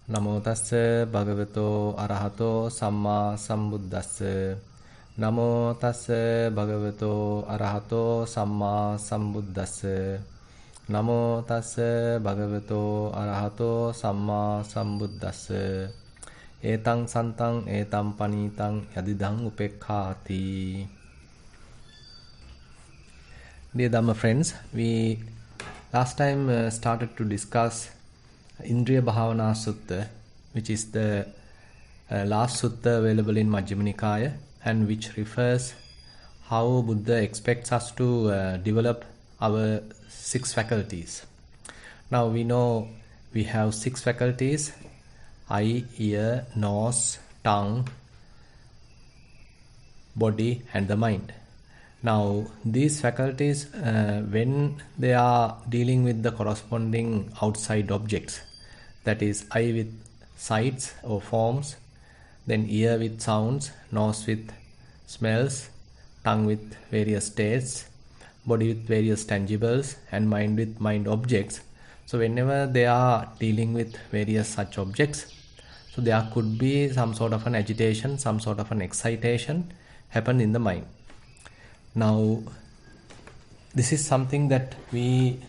Namo tassa bhagavato arahato samma sambuddhassa. Namo tassa bhagavato arahato samma sambuddhassa. Namo tassa bhagavato arahato samma sambuddhassa. Etang santang etam panitang yadidang upekkati. Dear Dhamma friends, we last time started to discuss Indriya Bhavana Sutta, which is the last sutta available in Majjhima Nikaya, and which refers how Buddha expects us to develop our 6 faculties. Now we know we have 6 faculties: eye, ear, nose, tongue, body, and the mind. Now these faculties, when they are dealing with the corresponding outside objects, that is eye with sights or forms, then ear with sounds, nose with smells, tongue with various tastes, body with various tangibles, and mind with mind objects. So whenever they are dealing with various such objects, so there could be some sort of an agitation, some sort of an excitation happen in the mind. Now this is something that we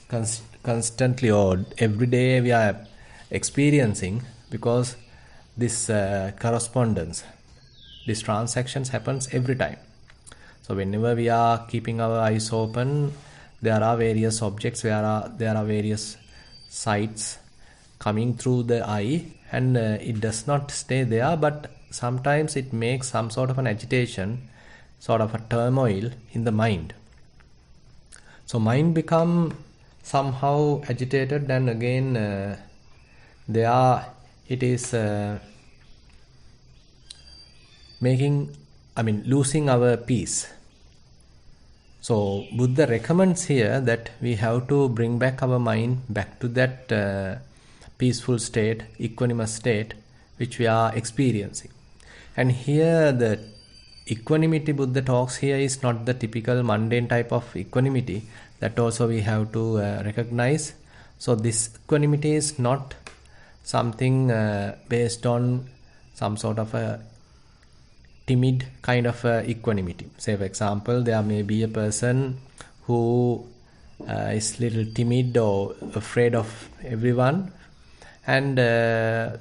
constantly or every day we are experiencing, because this correspondence, these transactions happens every time. So whenever we are keeping our eyes open, there are various objects, there are various sights coming through the eye, and it does not stay there, but sometimes it makes some sort of an agitation, sort of a turmoil in the mind. So mind become somehow agitated, and again it is losing our peace. So Buddha recommends here that we have to bring back our mind back to that peaceful state, equanimous state which we are experiencing. And here the equanimity Buddha talks here is not the typical mundane type of equanimity. That also we have to recognize. So this equanimity is not something based on some sort of a timid kind of equanimity. Say for example, there may be a person who is little timid or afraid of everyone, and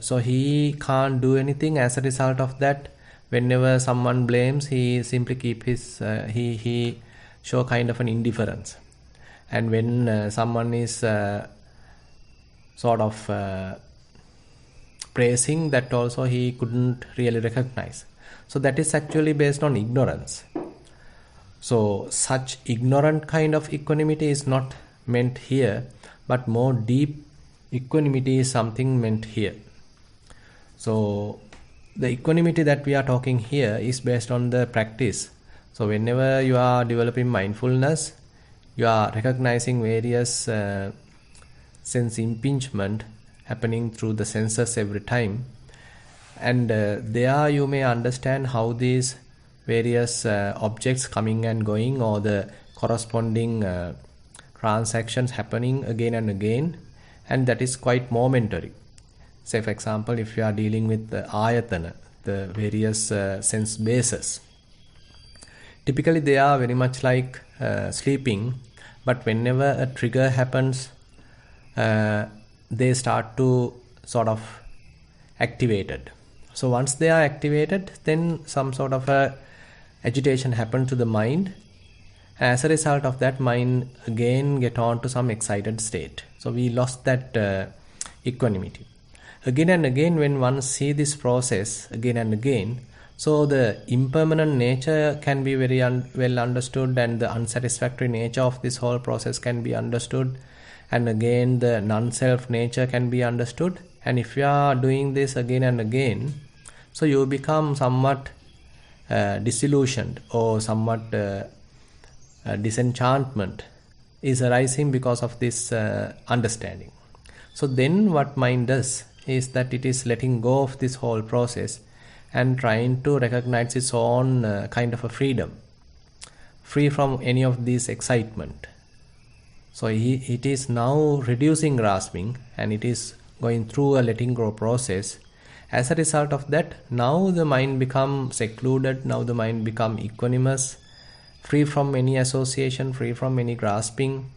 so he can't do anything. As a result of that, whenever someone blames, he simply keep his he show kind of an indifference. And when someone is sort of praising, that also he couldn't really recognize. So that is actually based on ignorance. So such ignorant kind of equanimity is not meant here, but more deep equanimity is something meant here. So the equanimity that we are talking here is based on the practice. So whenever you are developing mindfulness, you are recognizing various sense impingement happening through the senses every time, and there you may understand how these various objects coming and going, or the corresponding transactions happening again and again, and that is quite momentary. Say for example, if you are dealing with the ayatana, the various sense bases, typically they are very much like sleeping, but whenever a trigger happens, they start to sort of activated. So once they are activated, then some sort of a agitation happens to the mind. As a result of that, mind again get on to some excited state. So we lost that equanimity. Again and again, when one see this process again and again, so the impermanent nature can be very well understood, and the unsatisfactory nature of this whole process can be understood, and again the non-self nature can be understood. And if you are doing this again and again, so you become somewhat disillusioned, or somewhat disenchantment is arising because of this understanding. So then what mind does is that it is letting go of this whole process and trying to recognize its own kind of a freedom, free from any of this excitement. So it is now reducing grasping, and it is going through a letting go process. As a result of that, now the mind becomes secluded, now the mind becomes equanimous, free from any association, free from any grasping,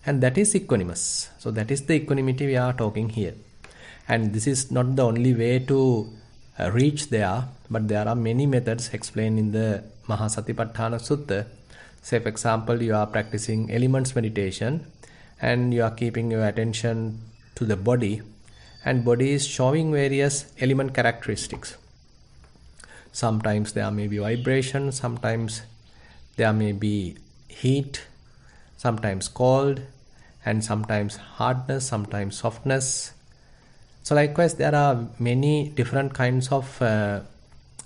and that is equanimous. So that is the equanimity we are talking here. And this is not the only way to reach there, but there are many methods explained in the Mahasatipatthana Sutta. Say for example, you are practicing elements meditation and you are keeping your attention to the body, and body is showing various element characteristics. Sometimes there may be vibration, sometimes there may be heat, sometimes cold, and sometimes hardness, sometimes softness. So likewise, there are many different kinds of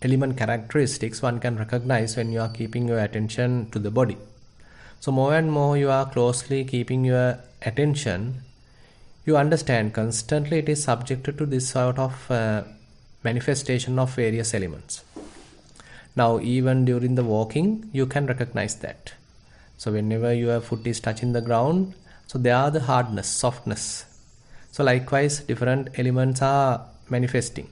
element characteristics one can recognize when you are keeping your attention to the body. So more and more you are closely keeping your attention, you understand constantly it is subjected to this sort of manifestation of various elements. Now even during the walking, you can recognize that. So whenever your foot is touching the ground, so there are the hardness, softness. So likewise, different elements are manifesting.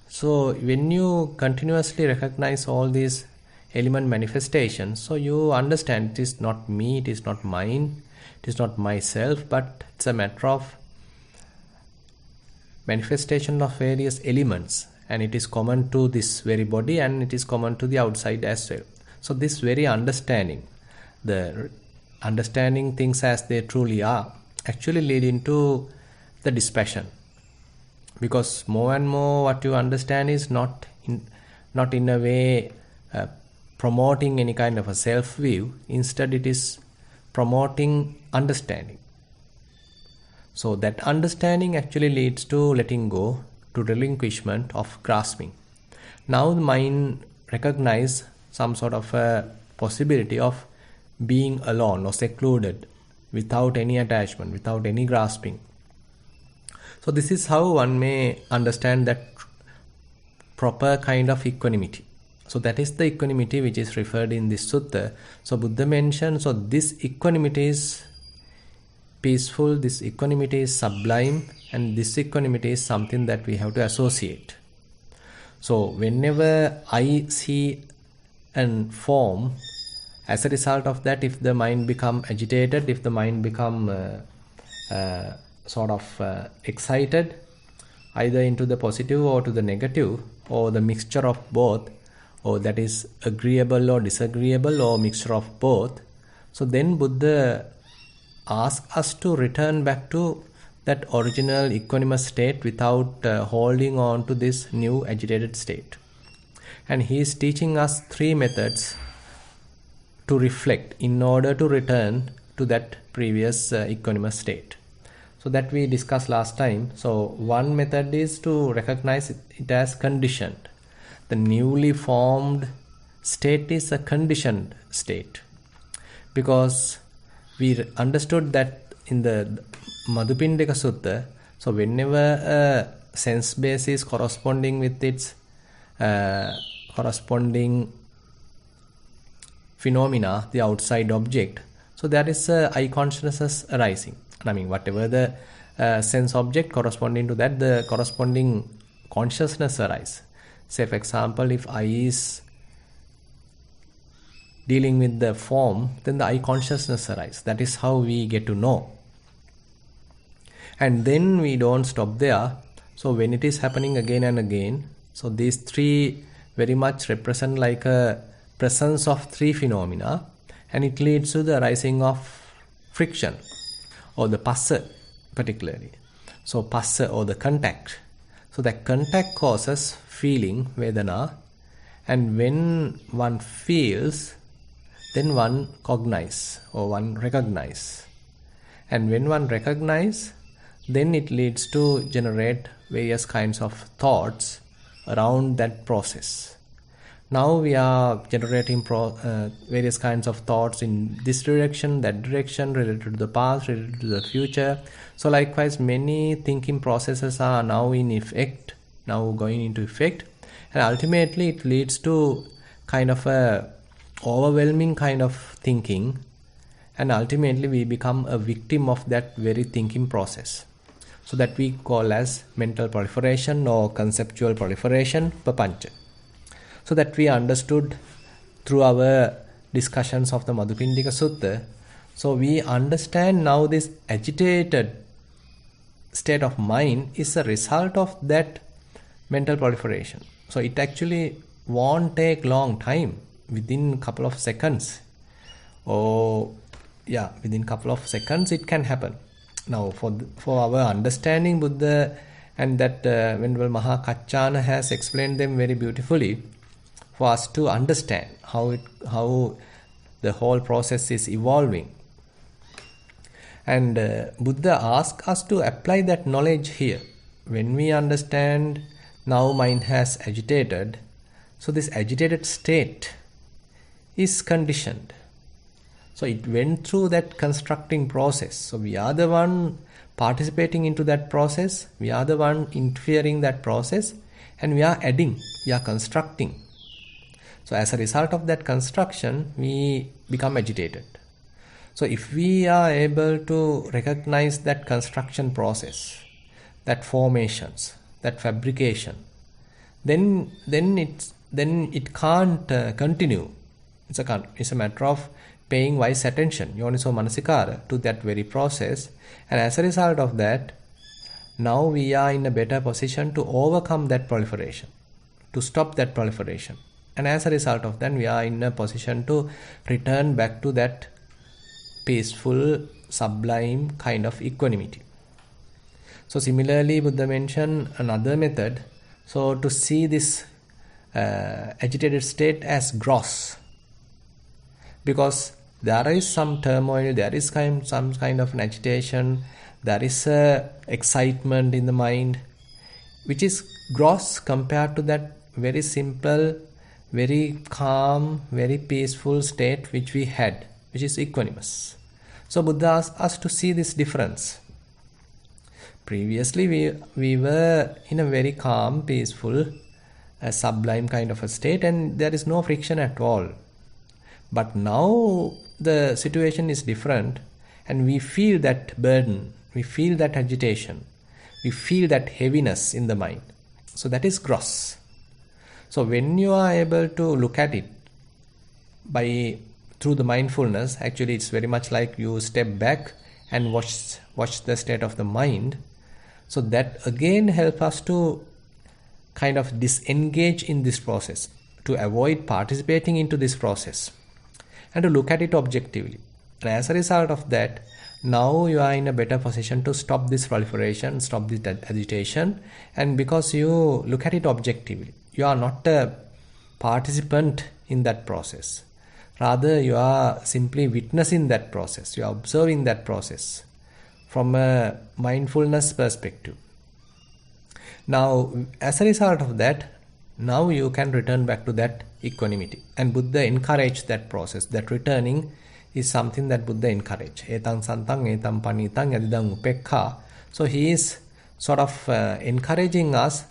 So when you continuously recognize all these element manifestations, so you understand it is not me, it is not mine, it is not myself, but it's a matter of manifestation of various elements, and it is common to this very body and it is common to the outside as well. So this very understanding, the understanding things as they truly are, actually lead into the dispassion, because more and more what you understand is not in a way promoting any kind of a self view. Instead it is promoting understanding. So that understanding actually leads to letting go, to relinquishment of grasping. Now the mind recognizes some sort of a possibility of being alone or secluded, without any attachment, without any grasping. So this is how one may understand that proper kind of equanimity. So that is the equanimity which is referred in this sutta. So Buddha mentioned, so this equanimity is peaceful, this equanimity is sublime, and this equanimity is something that we have to associate. So whenever I see an form, as a result of that, if the mind become agitated, if the mind become excited, either into the positive or to the negative, or the mixture of both, or that is agreeable or disagreeable, or mixture of both, so then Buddha asks us to return back to that original equanimous state without holding on to this new agitated state. And he is teaching us 3 methods to reflect in order to return to that previous equanimous state. So that we discussed last time. So one method is to recognize it as conditioned. The newly formed state is a conditioned state, because we understood that in the Madhupindika Sutta, so whenever a sense base is corresponding with its corresponding phenomena, the outside object, so there is a eye consciousness arising. I mean, whatever the sense object corresponding to that, the corresponding consciousness arises. Say for example, if eye is dealing with the form, then the eye consciousness arises. That is how we get to know. And then we don't stop there. So when it is happening again and again, so these 3 very much represent like a presence of 3 phenomena, and it leads to the arising of friction, or the passa particularly. So passa, or the contact. So that contact causes feeling, vedana, and when one feels, then one cognize or one recognize. And when one recognize, then it leads to generate various kinds of thoughts around that process. Now we are generating various kinds of thoughts in this direction, that direction, related to the past, related to the future. So likewise, many thinking processes are now in effect, now going into effect, and ultimately it leads to kind of a overwhelming kind of thinking, and ultimately we become a victim of that very thinking process. So that we call as mental proliferation or conceptual proliferation, papancha. So that we understood through our discussions of the Madhupindika Sutta. So we understand now this agitated state of mind is a result of that mental proliferation. So it actually won't take long time, within a couple of seconds, or within couple of seconds it can happen. Now for our understanding, Buddha and that Venerable Maha Kaccana has explained them very beautifully for us to understand how the whole process is evolving. And Buddha asks us to apply that knowledge here. When we understand now mind has agitated, so this agitated state is conditioned. So it went through that constructing process. So we are the one participating into that process. We are the one interfering that process, and we are adding, we are constructing. So as a result of that construction, we become agitated. So if we are able to recognize that construction process, that formations, that fabrication, then it can't continue. It's a matter of paying wise attention, yoniso manasikara, to that very process. And as a result of that, now we are in a better position to overcome that proliferation, to stop that proliferation. And as a result of that, we are in a position to return back to that peaceful, sublime kind of equanimity. So similarly, Buddha mentioned another method. So to see this agitated state as gross, because there is some turmoil, there is some kind of an agitation, there is excitement in the mind, which is gross compared to that very simple, very calm, very peaceful state which we had, which is equanimous. So Buddha asks us to see this difference. Previously we were in a very calm, peaceful, sublime kind of a state, and there is no friction at all. But now the situation is different, and we feel that burden, we feel that agitation, we feel that heaviness in the mind. So that is gross. So when you are able to look at it through the mindfulness, actually it's very much like you step back and watch the state of the mind. So that again helps us to kind of disengage in this process, to avoid participating into this process, and to look at it objectively. And as a result of that, now you are in a better position to stop this proliferation, stop this agitation. And because you look at it objectively, you are not a participant in that process. Rather, you are simply witnessing that process. You are observing that process from a mindfulness perspective. Now, as a result of that, now you can return back to that equanimity. And Buddha encouraged that process. That returning is something that Buddha encouraged. Etang santang, etam panitang, yadidang upekha. So he is sort of encouraging us,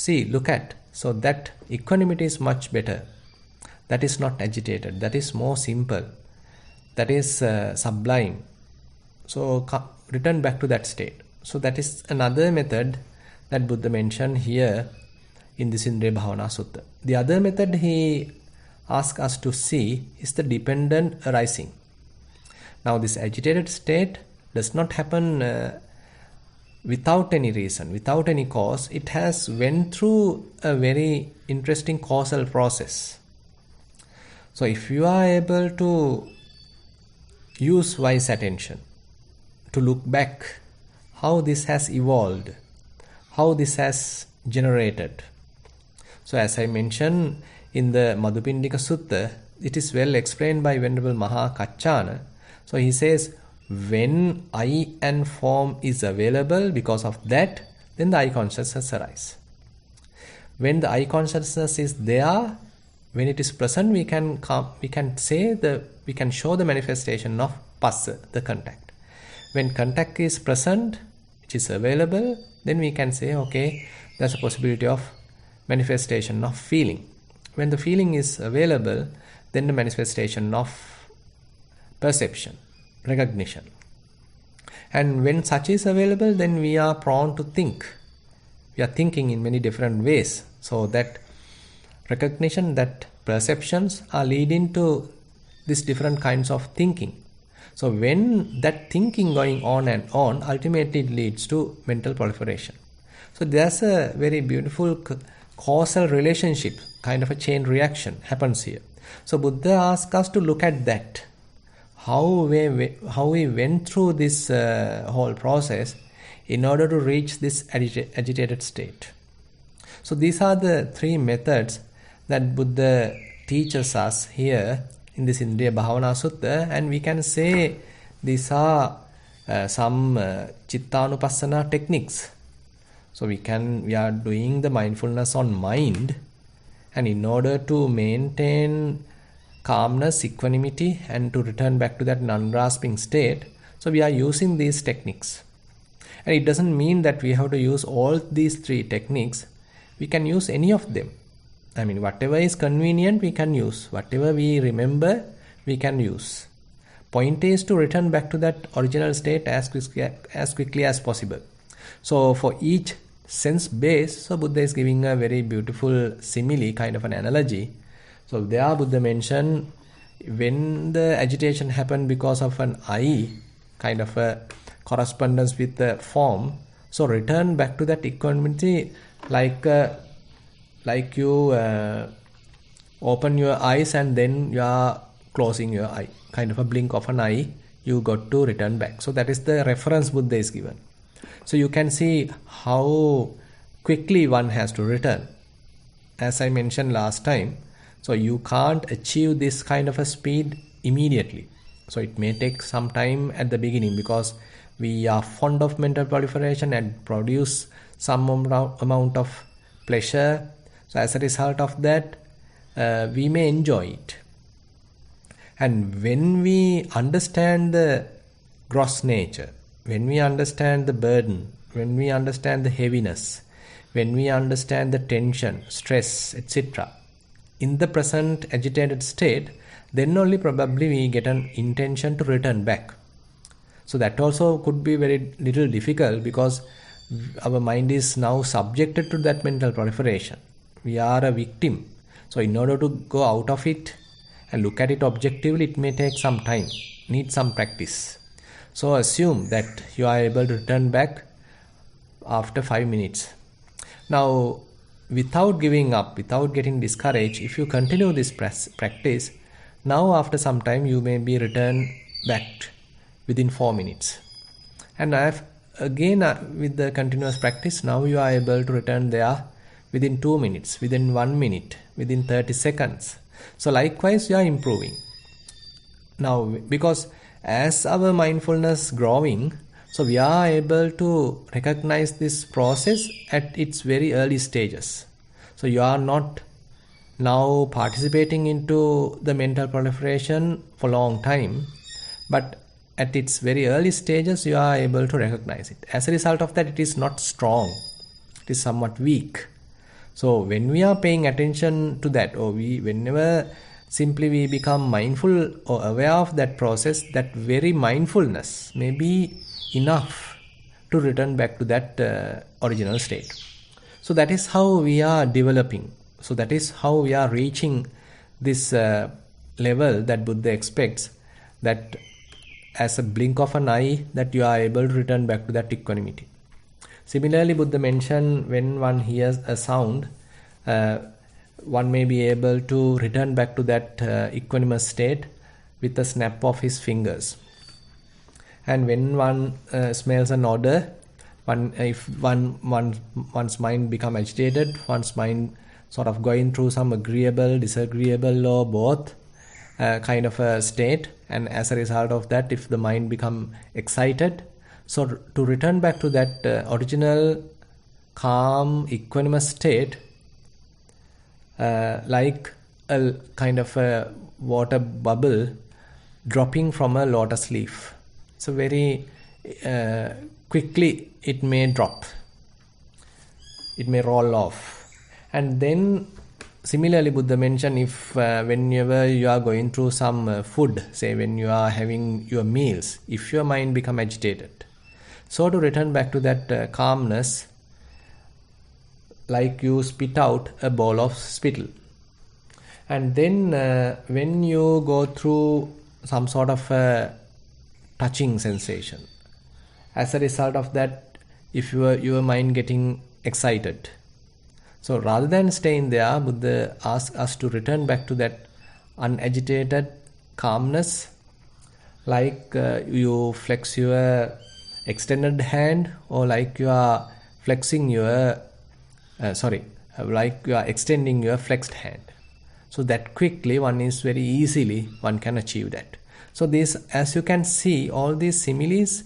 look at. So that equanimity is much better. That is not agitated. That is more simple. That is sublime. So return back to that state. So that is another method that Buddha mentioned here in this Indriya Bhavana Sutta. The other method he asks us to see is the dependent arising. Now this agitated state does not happen without any reason, without any cause. It has went through a very interesting causal process. So if you are able to use wise attention to look back how this has evolved, how this has generated. So as I mentioned in the Madhupindika Sutta, it is well explained by Venerable Maha Kaccana. So he says, when I and form is available, because of that, then the I consciousness arises. When the I consciousness is there, when it is present, we can show the manifestation of passa, the contact. When contact is present, which is available, then we can say, okay, there's a possibility of manifestation of feeling. When the feeling is available, then the manifestation of perception, recognition. And when such is available, then we are prone to think. We are thinking in many different ways. So that recognition, that perceptions are leading to these different kinds of thinking. So when that thinking going on and on, ultimately it leads to mental proliferation. So there's a very beautiful causal relationship, kind of a chain reaction happens here. So Buddha asks us to look at that, how we went through this whole process in order to reach this agitated state. So these are the three methods that Buddha teaches us here in this Indriya Bhavana Sutta, and we can say these are some Chittanupassana techniques. So we are doing the mindfulness on mind, and in order to maintain calmness, equanimity, and to return back to that non-grasping state, so we are using these techniques. And it doesn't mean that we have to use all these three techniques. We can use any of them. I mean, whatever is convenient, we can use. Whatever we remember, we can use. Point is to return back to that original state as quickly as possible. So for each sense base, so Buddha is giving a very beautiful simile, kind of an analogy. So there Buddha mentioned when the agitation happened because of an eye, kind of a correspondence with the form. So return back to that equanimity like you open your eyes and then you are closing your eye, kind of a blink of an eye, you got to return back. So that is the reference Buddha is given. So you can see how quickly one has to return. As I mentioned last time, so you can't achieve this kind of a speed immediately. So it may take some time at the beginning because we are fond of mental proliferation and produce some amount of pleasure. So as a result of that, we may enjoy it. And when we understand the gross nature, when we understand the burden, when we understand the heaviness, when we understand the tension, stress, etc., in the present agitated state, then only probably we get an intention to return back. So that also could be very little difficult because our mind is now subjected to that mental proliferation. We are a victim. So in order to go out of it and look at it objectively, it may take some time, need some practice. So assume that you are able to return back after 5 minutes. Now, without giving up, without getting discouraged, if you continue this practice, now after some time you may be returned back within 4 minutes. And with the continuous practice, now you are able to return there within 2 minutes, within 1 minute, within 30 seconds. So likewise, you are improving. Now, because as our mindfulness growing, so we are able to recognize this process at its very early stages. So you are not now participating into the mental proliferation for a long time, but at its very early stages, you are able to recognize it. As a result of that, it is not strong. It is somewhat weak. So when we are paying attention to that, or whenever simply we become mindful or aware of that process, that very mindfulness may be enough to return back to that original state. So that is how we are developing. So that is how we are reaching this level that Buddha expects, that as a blink of an eye, that you are able to return back to that equanimity. Similarly, Buddha mentioned when one hears a sound, one may be able to return back to that equanimous state with a snap of his fingers. And when one smells an odor, if one's mind become agitated, one's mind sort of going through some agreeable, disagreeable, or both kind of a state, and as a result of that, if the mind become excited, so to return back to that original calm, equanimous state, like a kind of a water bubble dropping from a lotus leaf. So very quickly it may drop, it may roll off. And then similarly, Buddha mentioned if whenever you are going through some food, say when you are having your meals, if your mind become agitated, So to return back to that calmness, like you spit out a ball of spittle. And then when you go through some sort of a touching sensation, as a result of that, if your mind getting excited, so rather than staying there, Buddha asks us to return back to that unagitated calmness, like you flex your extended hand, or like you are flexing your like you are extending your flexed hand. So that quickly one can achieve that. So this, as you can see, all these similes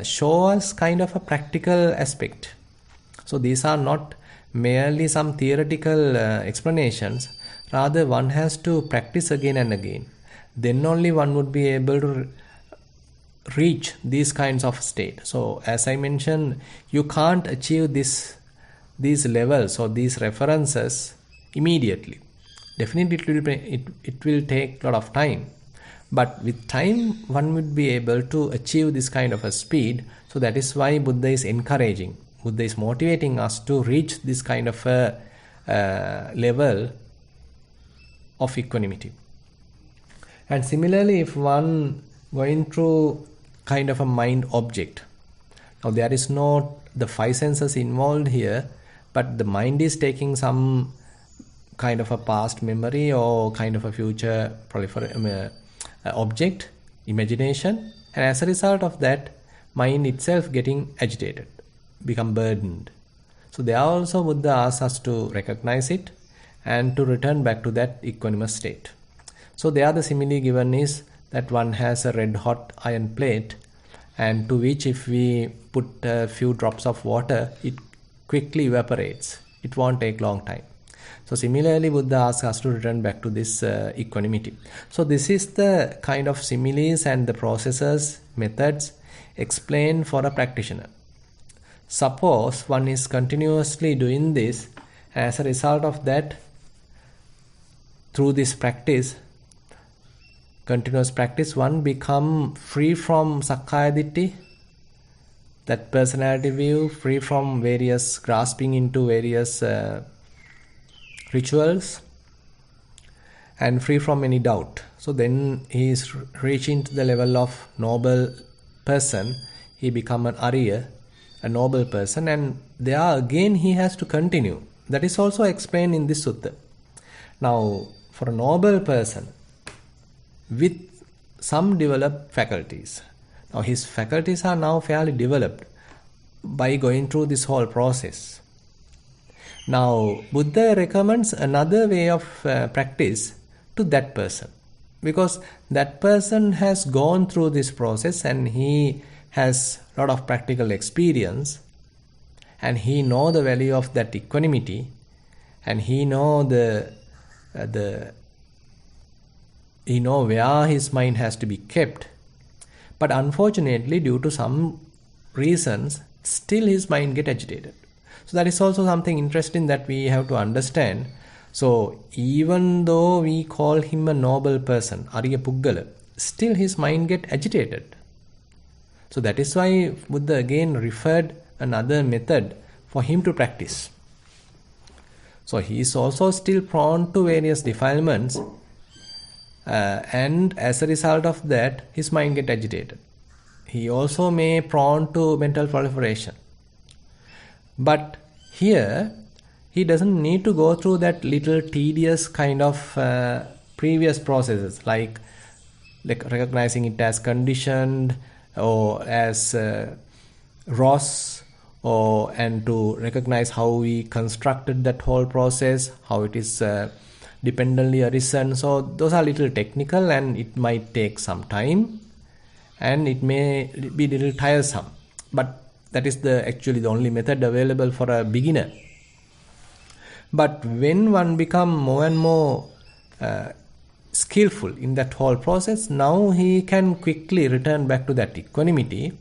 show us kind of a practical aspect. So these are not merely some theoretical explanations. Rather, one has to practice again and again. Then only one would be able to reach these kinds of state. So as I mentioned, you can't achieve these levels or these references immediately. Definitely it will take a lot of time. But with time, one would be able to achieve this kind of a speed. So that is why Buddha is encouraging. Buddha is motivating us to reach this kind of a level of equanimity. And similarly, if one going through kind of a mind object, now there is no the five senses involved here, but the mind is taking some kind of a past memory or kind of a future object, imagination, and as a result of that, mind itself getting agitated, become burdened. So there also Buddha asks us to recognize it and to return back to that equanimous state. So there the simile given is that one has a red hot iron plate, and to which if we put a few drops of water, it quickly evaporates. It won't take long time. So similarly, Buddha asks us to return back to this equanimity. So this is the kind of similes and the processes, methods explained for a practitioner. Suppose one is continuously doing this, as a result of that, through this practice, continuous practice, one become free from sakkaya ditthi, that personality view, free from various grasping into various rituals, and free from any doubt. So then he is reaching to the level of noble person. He become an Arya, a noble person, and there again he has to continue. That is also explained in this sutta. Now, for a noble person with some developed faculties, now his faculties are now fairly developed by going through this whole process. Now, Buddha recommends another way of practice to that person, because that person has gone through this process and he has a lot of practical experience, and he know the value of that equanimity, and he know he know where his mind has to be kept. But unfortunately, due to some reasons, still his mind get agitated. So that is also something interesting that we have to understand. So even though we call him a noble person, Arya Puggala, still his mind get agitated. So that is why Buddha again referred another method for him to practice. So he is also still prone to various defilements, and as a result of that, his mind get agitated. He also may prone to mental proliferation. But here, he doesn't need to go through that little tedious kind of previous processes, like recognizing it as conditioned or as Ross, and to recognize how we constructed that whole process, how it is dependently arisen. So those are little technical, and it might take some time, and it may be a little tiresome. But that is actually the only method available for a beginner. But when one become more and more skillful in that whole process, now he can quickly return back to that equanimity.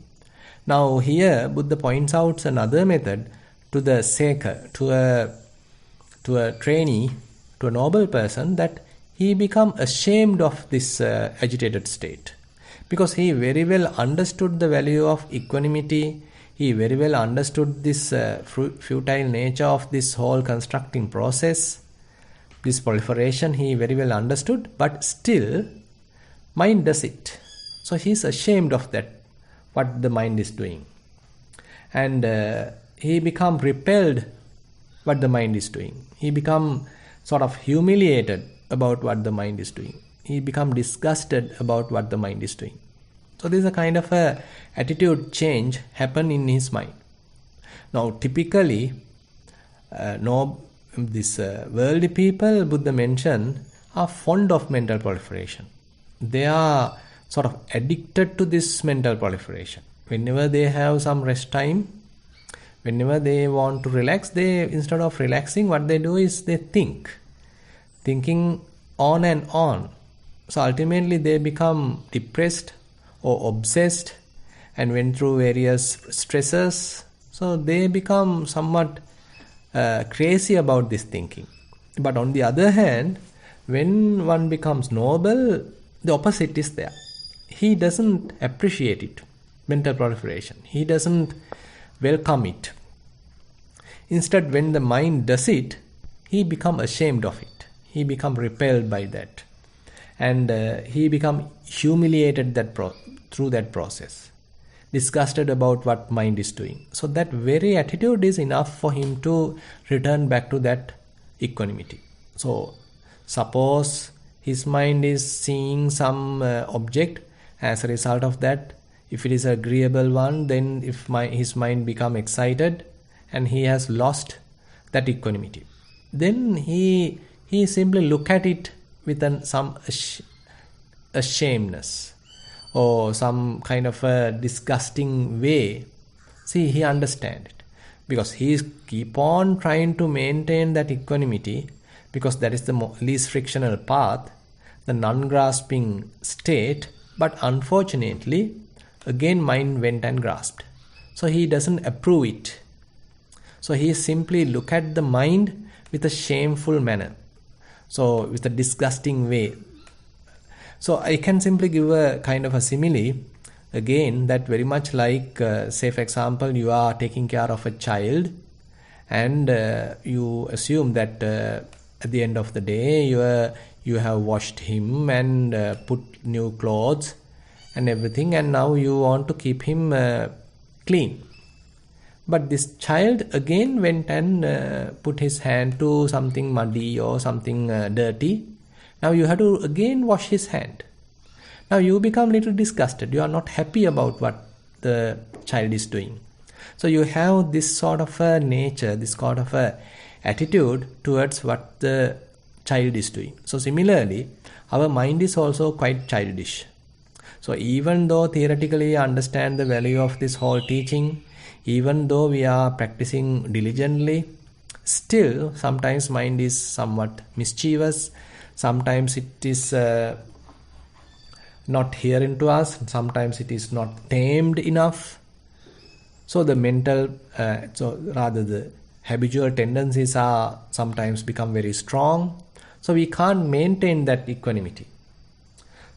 Now here Buddha points out another method to the seeker, to a trainee, to a noble person, that he become ashamed of this agitated state, because he very well understood the value of equanimity He very well understood this futile nature of this whole constructing process, this proliferation. He very well understood, but still mind does it. So he is ashamed of that, what the mind is doing, and he become repelled what the mind is doing. He become sort of humiliated about what the mind is doing. He become disgusted about what the mind is doing. So there is a kind of a attitude change happen in his mind. Now typically worldly people, Buddha mentioned, are fond of mental proliferation. They are sort of addicted to this mental proliferation. Whenever they have some rest time, whenever they want to relax, they, instead of relaxing, what they do is they thinking on and on. So ultimately they become depressed or obsessed and went through various stresses. So they become somewhat crazy about this thinking. But on the other hand, when one becomes noble, the opposite is there. He doesn't appreciate it, mental proliferation. He doesn't welcome it. Instead, when the mind does it, he becomes ashamed of it. He becomes repelled by that. And he becomes humiliated through that process. Disgusted about what mind is doing. So that very attitude is enough for him to return back to that equanimity. So suppose his mind is seeing some object. As a result of that, if it is an agreeable one, then his mind become excited and he has lost that equanimity, then he simply look at it with some ashamedness or some kind of a disgusting way. See, he understand it because he is keep on trying to maintain that equanimity, because that is the least frictional path, the non-grasping state. But unfortunately, again mind went and grasped. So he doesn't approve it. So he simply look at the mind with a shameful manner. So with a disgusting way. So I can simply give a kind of a simile again, that very much like, say for example, you are taking care of a child and you assume that at the end of the day you have washed him and put new clothes and everything, and now you want to keep him clean. But this child again went and put his hand to something muddy or something dirty. Now you have to again wash his hand. Now you become a little disgusted. You are not happy about what the child is doing. So you have this sort of a nature, this sort of a attitude towards what the child is doing. So similarly, our mind is also quite childish. So even though theoretically understand the value of this whole teaching, even though we are practicing diligently, still sometimes mind is somewhat mischievous. Sometimes it is not hearing to us. Sometimes it is not tamed enough. So the the habitual tendencies are sometimes become very strong. So we can't maintain that equanimity.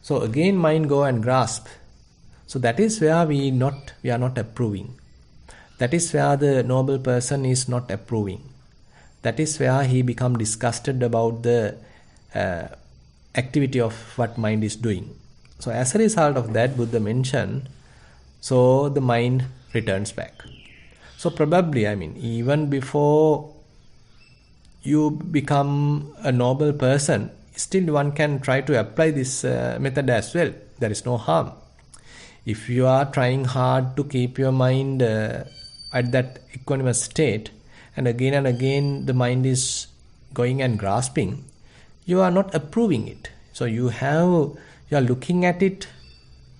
So again mind go and grasp. So that is where we are not approving. That is where the noble person is not approving. That is where he become disgusted about the activity of what mind is doing. So as a result of that, Buddha mentioned, so the mind returns back. So probably, even before you become a noble person, still one can try to apply this method as well. There is no harm. If you are trying hard to keep your mind at that equanimous state, and again the mind is going and grasping, you are not approving it. So you are looking at it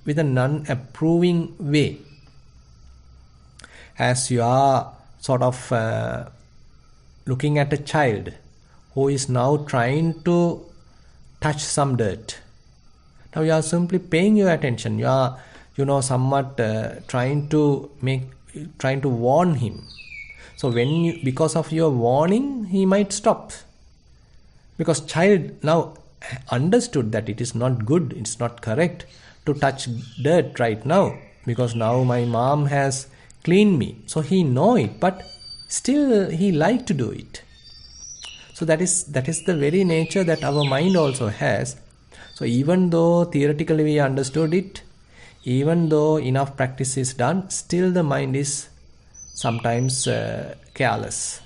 with a non-approving way. As you are sort of looking at a child who is now trying to touch some dirt. Now you are simply paying your attention. You are, somewhat trying to warn him. So because of your warning, he might stop. Because child now understood that it is not good, it's not correct to touch dirt right now. Because now my mom has clean me. So he know it, but still he like to do it. So that is the very nature that our mind also has. So even though theoretically we understood it, even though enough practice is done, still the mind is sometimes careless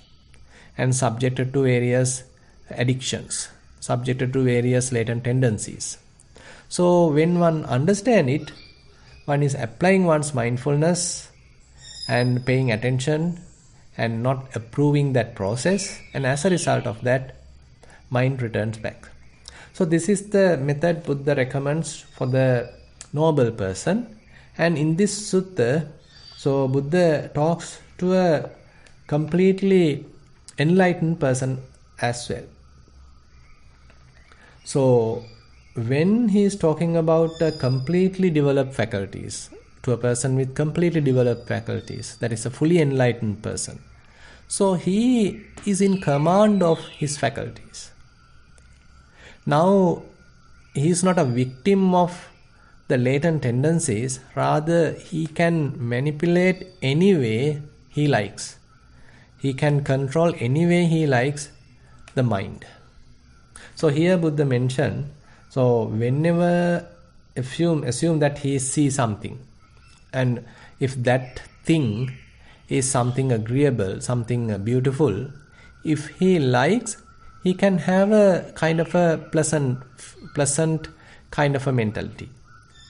and subjected to various addictions, subjected to various latent tendencies. So when one understands it, one is applying one's mindfulness and paying attention and not approving that process, and as a result of that, mind returns back. So this is the method Buddha recommends for the noble person. And in this sutta, so Buddha talks to a completely enlightened person as well. So when he is talking about completely developed faculties, to a person with completely developed faculties, that is a fully enlightened person, so he is in command of his faculties. Now he is not a victim of the latent tendencies, rather he can manipulate any way he likes. He can control any way he likes the mind. So here Buddha mentioned, so whenever assume that he sees something, and if that thing is something agreeable, something beautiful, if he likes, he can have a kind of a pleasant kind of a mentality.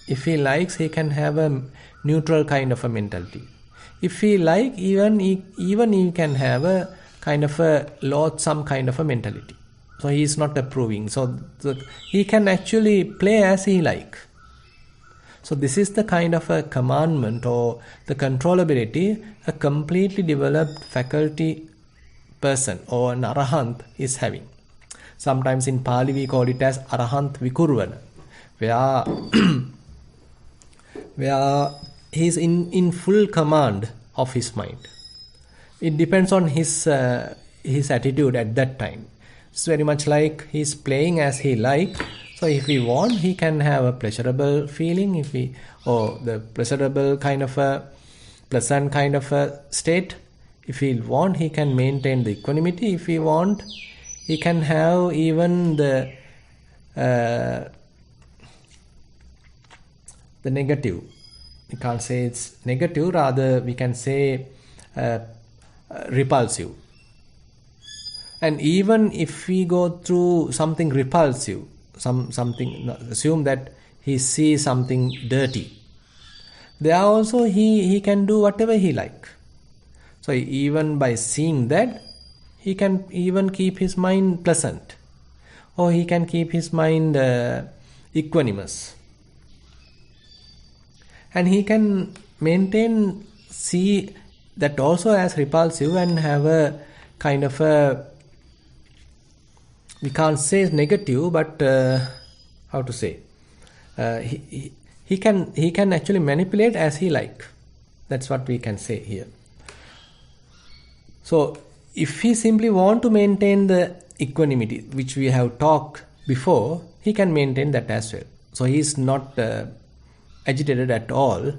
If he likes, he can have a neutral kind of a mentality. If he like, even he can have a kind of a loathsome kind of a mentality. So he is not approving. So he can actually play as he like. So this is the kind of a commandment or the controllability a completely developed faculty person or an arahant is having. Sometimes in Pali we call it as arahant vikurvana, where he is in full command of his mind. It depends on his attitude at that time. It's very much like he's playing as he like. So if he want, he can have a pleasurable feeling, or the pleasurable kind of a pleasant kind of a state. If he want, he can maintain the equanimity. If he want, he can have even the negative. We can't say it's negative, rather we can say repulsive. And even if we go through something repulsive, something, assume that he sees something dirty, there also he can do whatever he like. So even by seeing that, he can even keep his mind pleasant, or he can keep his mind equanimous, and he can see that also as repulsive and have a kind of a, we can't say negative, but how to say, he can actually manipulate as he like. That's what we can say here. So if he simply want to maintain the equanimity, which we have talked before, he can maintain that as well. So he is not agitated at all.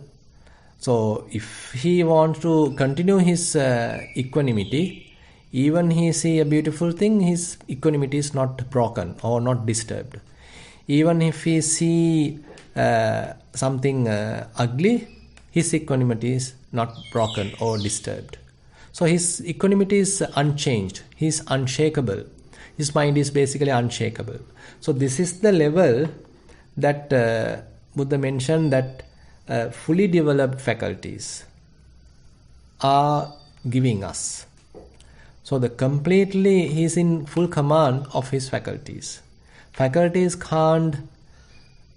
So if he wants to continue his equanimity, even he see a beautiful thing, his equanimity is not broken or not disturbed. Even if he see something ugly, his equanimity is not broken or disturbed. So his equanimity is unchanged. He is unshakable. His mind is basically unshakable. So this is the level that Buddha mentioned that fully developed faculties are giving us. So he is in full command of his faculties. Faculties can't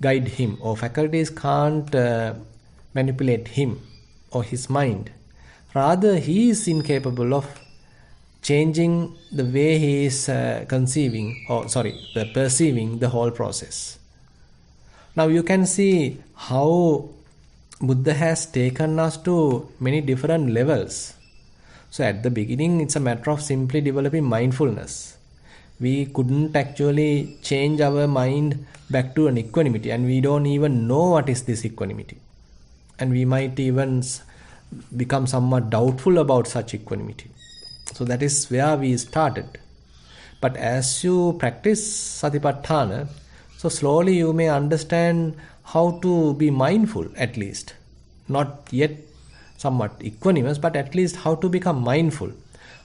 guide him, or faculties can't manipulate him or his mind. Rather, he is incapable of changing the way he is perceiving the whole process. Now you can see how Buddha has taken us to many different levels. So at the beginning, it's a matter of simply developing mindfulness. We couldn't actually change our mind back to an equanimity, and we don't even know what is this equanimity. And we might even become somewhat doubtful about such equanimity. So that is where we started. But as you practice Satipatthana, so slowly you may understand how to be mindful, at least. Not yet somewhat equanimous, but at least how to become mindful.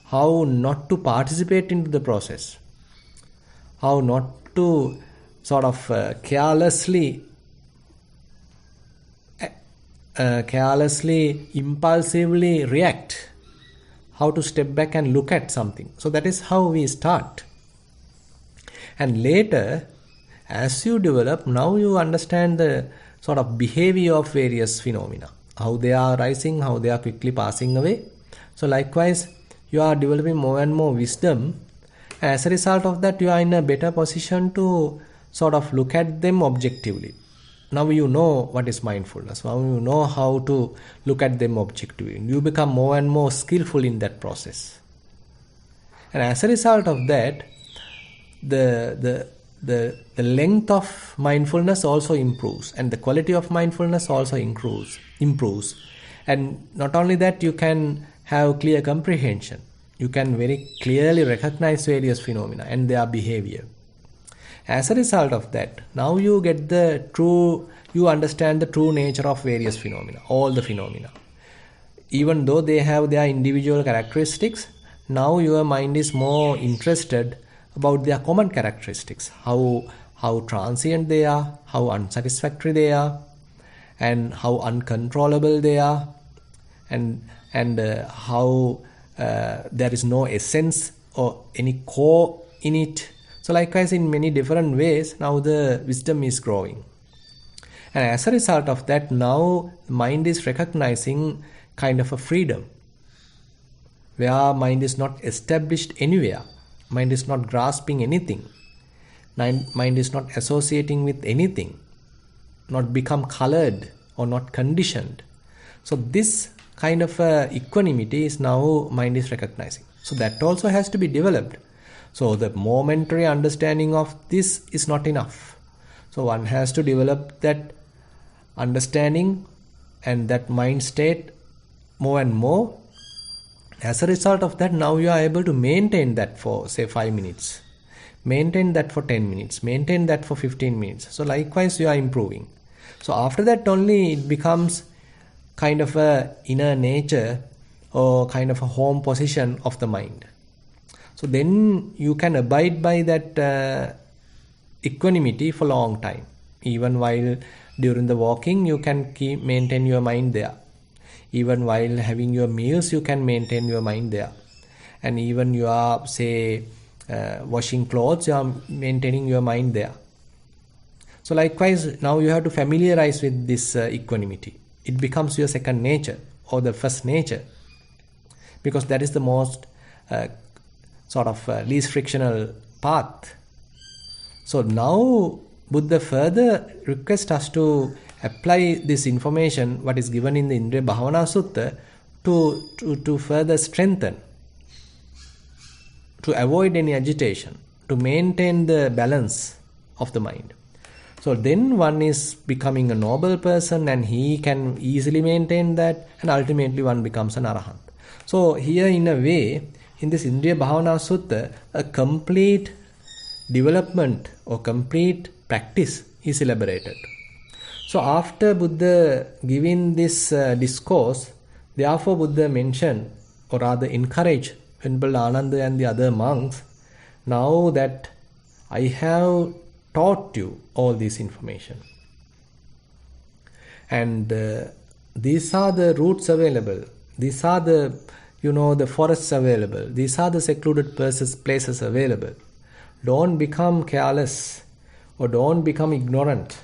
How not to participate into the process. How not to sort of carelessly, impulsively react. How to step back and look at something. So that is how we start. And later, as you develop, now you understand the sort of behavior of various phenomena. How they are rising, how they are quickly passing away. So likewise, you are developing more and more wisdom. As a result of that, you are in a better position to sort of look at them objectively. Now you know what is mindfulness. Now you know how to look at them objectively. You become more and more skillful in that process. And as a result of that, the length of mindfulness also improves, and the quality of mindfulness also improves. And not only that, you can have clear comprehension. You can very clearly recognize various phenomena and their behavior. As a result of that, now you understand the true nature of various phenomena, all the phenomena. Even though they have their individual characteristics, now your mind is more interested about their common characteristics, how transient they are, how unsatisfactory they are, and how uncontrollable they are, and how there is no essence or any core in it. So likewise, in many different ways, now the wisdom is growing. And as a result of that, now the mind is recognizing kind of a freedom, where mind is not established anywhere. Mind is not grasping anything. Mind is not associating with anything, not become colored or not conditioned. So this kind of equanimity is now mind is recognizing. So that also has to be developed. So the momentary understanding of this is not enough. So one has to develop that understanding and that mind state more and more. As a result of that, now you are able to maintain that for say 5 minutes, maintain that for 10 minutes, maintain that for 15 minutes. So likewise you are improving. So after that only it becomes kind of a inner nature or kind of a home position of the mind. So then you can abide by that equanimity for a long time. Even while during the walking, you can maintain your mind there. Even while having your meals, you can maintain your mind there. And even you are, say, washing clothes, you are maintaining your mind there. So likewise, now you have to familiarize with this equanimity. It becomes your second nature or the first nature, because that is the most least frictional path. So now Buddha further requests us to apply this information, what is given in the Indriya Bhavana Sutta, to further strengthen, to avoid any agitation, to maintain the balance of the mind. So then one is becoming a noble person and he can easily maintain that, and ultimately one becomes an arahant. So here in a way, in this Indriya Bhavana Sutta, a complete development or complete practice is elaborated. So after Buddha giving this discourse, therefore Buddha mentioned, or rather encouraged Venerable Ananda and the other monks, now that I have taught you all this information, and these are the routes available, these are the the forests available, these are the secluded places available. Don't become careless or don't become ignorant.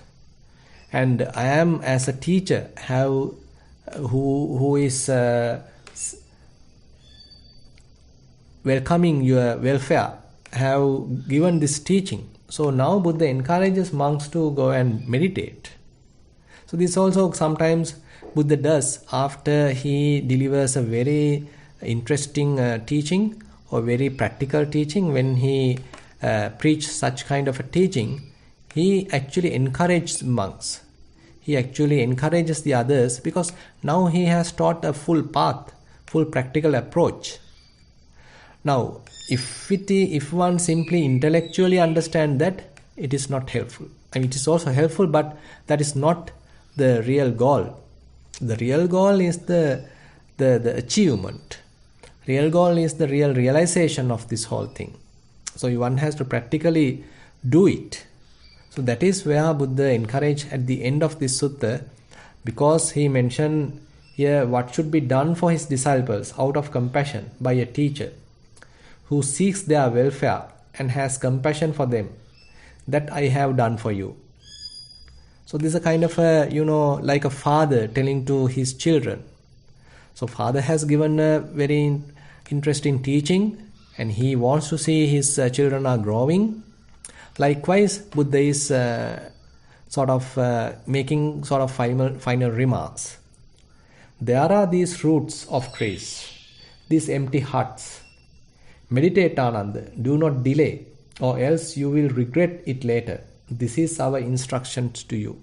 And I am, as a teacher, who is welcoming your welfare, have given this teaching. So now Buddha encourages monks to go and meditate. So this also sometimes Buddha does after he delivers a very interesting teaching or very practical teaching. When he preaches such kind of a teaching, he actually encourages monks. he actually encourages the others, because now he has taught a full path, full practical approach. Now, if one simply intellectually understands that, it is not helpful. I mean, it is also helpful, but that is not the real goal. The real goal is the achievement. Real goal is the real realization of this whole thing. So one has to practically do it. So that is where Buddha encouraged at the end of this sutta, because he mentioned here what should be done for his disciples out of compassion by a teacher who seeks their welfare and has compassion for them. That I have done for you. So this is a kind of a, like a father telling to his children. So father has given a very interesting teaching, and he wants to see his children are growing. Likewise, Buddha is making final remarks. There are these roots of trees, these empty huts. Meditate, Ananda, do not delay, or else you will regret it later. This is our instructions to you.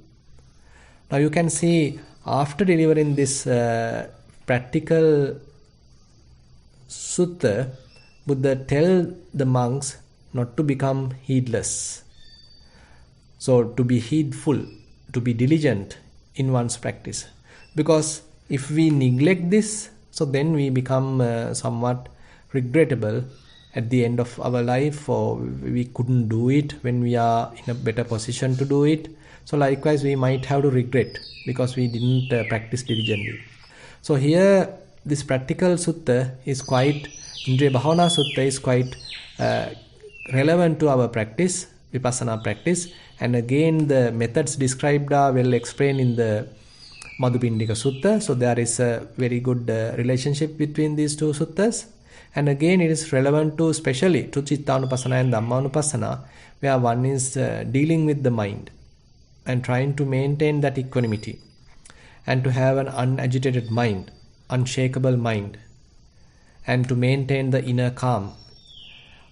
Now you can see, after delivering this practical sutta, Buddha tell the monks not to become heedless. So to be heedful, to be diligent in one's practice. Because if we neglect this, so then we become somewhat regrettable at the end of our life, or we couldn't do it when we are in a better position to do it. So likewise, we might have to regret because we didn't practice diligently. So here, this practical sutta is quite, Indriya Bhavana Sutta is quite relevant to our practice, Vipassana practice. And again, the methods described are well explained in the Madhupindika Sutta. So there is a very good relationship between these two suttas. And again, it is relevant to especially to Chittanupassana and Dhammanupassana, where one is dealing with the mind and trying to maintain that equanimity and to have an unagitated mind, unshakable mind, and to maintain the inner calm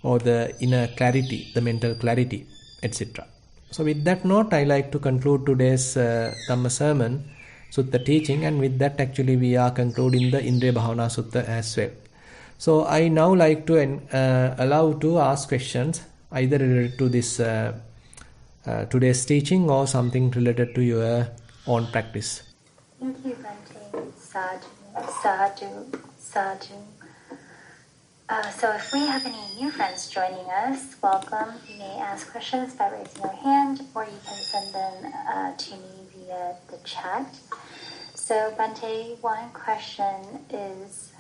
or the inner clarity, the mental clarity, etc. So with that note, I like to conclude today's Dhamma sermon, Sutta teaching, and with that actually we are concluding the Indriya Bhavana Sutta as well. So I now like to allow to ask questions either related to this today's teaching or something related to your own practice. Thank you, Bhante. Sadhu, sadhu, sadhu. So if we have any new friends joining us, welcome. You may ask questions by raising your hand, or you can send them to me via the chat. So Bhante, one question is,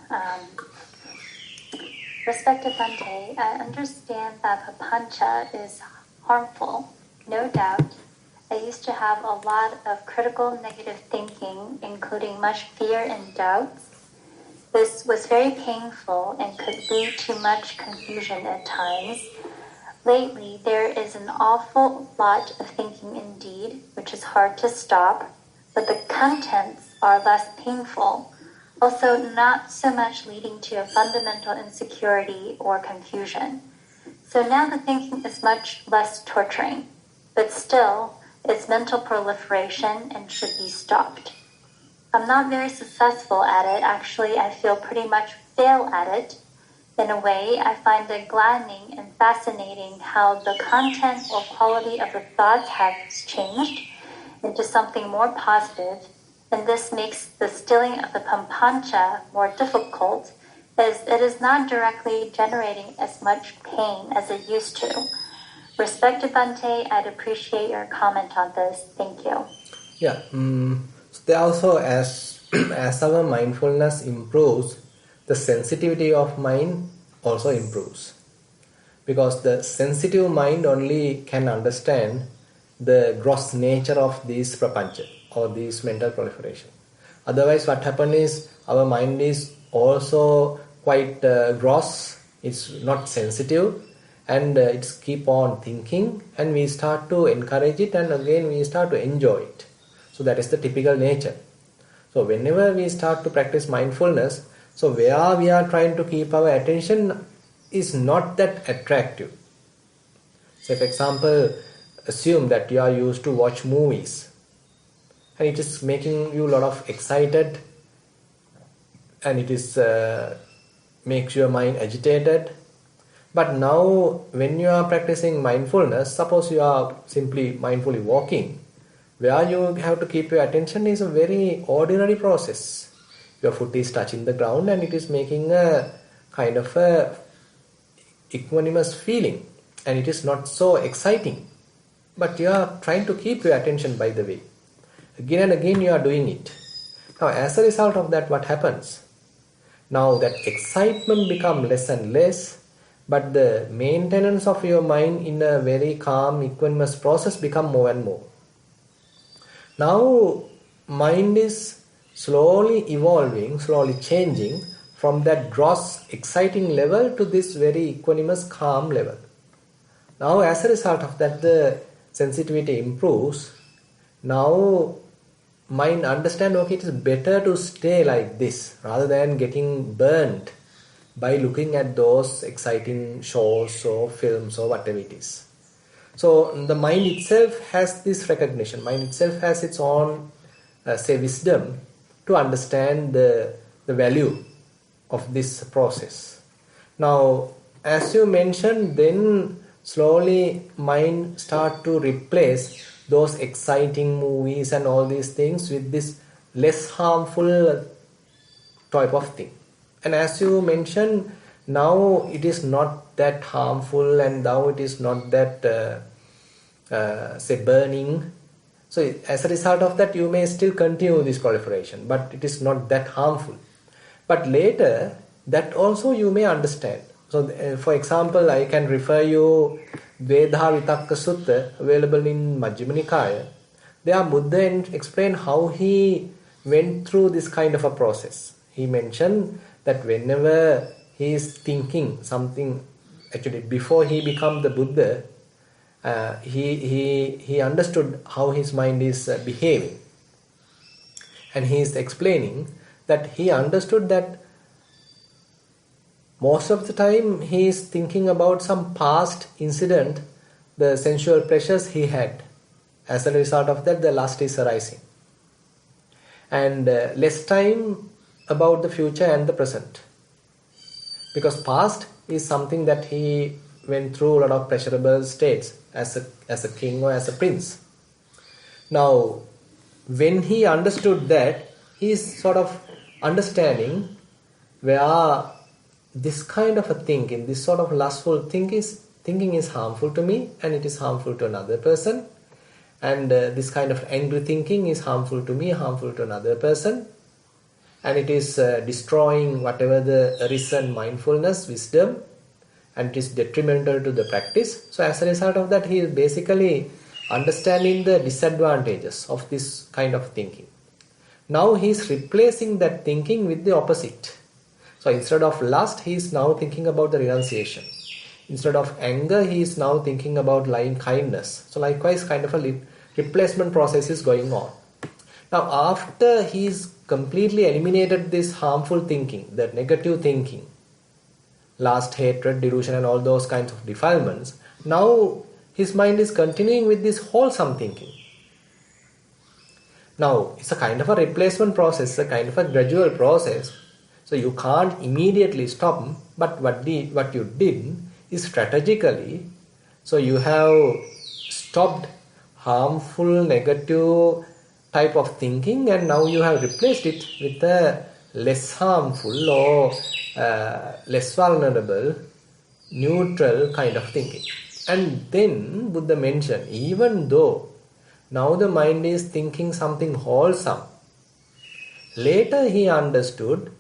respected Bhante, I understand that papancha is harmful, no doubt. I used to have a lot of critical negative thinking, including much fear and doubts. This was very painful and could lead to much confusion at times. Lately, there is an awful lot of thinking indeed, which is hard to stop, but the contents are less painful, also not so much leading to a fundamental insecurity or confusion. So now the thinking is much less torturing, but still, it's mental proliferation and should be stopped. I'm not very successful at it. Actually, I feel pretty much fail at it. In a way, I find it gladdening and fascinating how the content or quality of the thoughts has changed into something more positive, and this makes the stilling of the papancha more difficult, as it is not directly generating as much pain as it used to. Respected Bhante, I'd appreciate your comment on this. Thank you. Yeah. So there also, as our mindfulness improves, the sensitivity of mind also improves. Because the sensitive mind only can understand the gross nature of these prapancha or these mental proliferation. Otherwise, what happens is our mind is also quite gross, it's not sensitive, and it's keep on thinking, and we start to encourage it, and again we start to enjoy it. So that is the typical nature. So whenever we start to practice mindfulness, so where we are trying to keep our attention is not that attractive. So for example, assume that you are used to watch movies. and it is making you a lot of excited, and it is makes your mind agitated. But now when you are practicing mindfulness, suppose you are simply mindfully walking, where you have to keep your attention is a very ordinary process. Your foot is touching the ground and it is making a kind of a equanimous feeling, and it is not so exciting, but you are trying to keep your attention, by the way. Again and again you are doing it. Now as a result of that, what happens? Now that excitement becomes less and less, but the maintenance of your mind in a very calm, equanimous process become more and more. Now mind is slowly evolving, slowly changing from that gross exciting level to this very equanimous calm level. Now as a result of that, the sensitivity improves. Now mind understand, okay, it is better to stay like this rather than getting burnt by looking at those exciting shows or films or whatever it is. So the mind itself has this recognition, mind itself has its own wisdom to understand the value of this process. Now as you mentioned, then slowly mind start to replace those exciting movies and all these things with this less harmful type of thing. And as you mentioned, now it is not that harmful, and now it is not that say burning. So as a result of that, you may still continue this proliferation, but it is not that harmful. But later, that also you may understand. So for example, I can refer you Vedha Vitakka Sutta, available in Majjhima Nikaya. There Buddha explained how he went through this kind of a process. He mentioned that whenever he is thinking something, actually before he became the Buddha, he understood how his mind is behaving. And he is explaining that he understood that most of the time he is thinking about some past incident, the sensual pleasures he had. As a result of that, the lust is arising. And less time about the future and the present. Because past is something that he went through a lot of pleasurable states as a king or as a prince. Now, when he understood that, he is sort of understanding where this kind of a thinking, this sort of lustful thinking is harmful to me, and it is harmful to another person. And this kind of angry thinking is harmful to me, harmful to another person. And it is destroying whatever the arisen mindfulness, wisdom, and it is detrimental to the practice. So as a result of that, he is basically understanding the disadvantages of this kind of thinking. Now he is replacing that thinking with the opposite. So instead of lust, he is now thinking about the renunciation. Instead of anger, he is now thinking about loving kindness. So likewise, kind of a replacement process is going on. Now after he is completely eliminated this harmful thinking, the negative thinking, lust, hatred, delusion and all those kinds of defilements, now his mind is continuing with this wholesome thinking. Now it's a kind of a replacement process, a kind of a gradual process. So you can't immediately stop, but what you did is strategically, so you have stopped harmful, negative type of thinking, and now you have replaced it with a less harmful or less vulnerable, neutral kind of thinking. And then Buddha mentioned, even though now the mind is thinking something wholesome, later he understood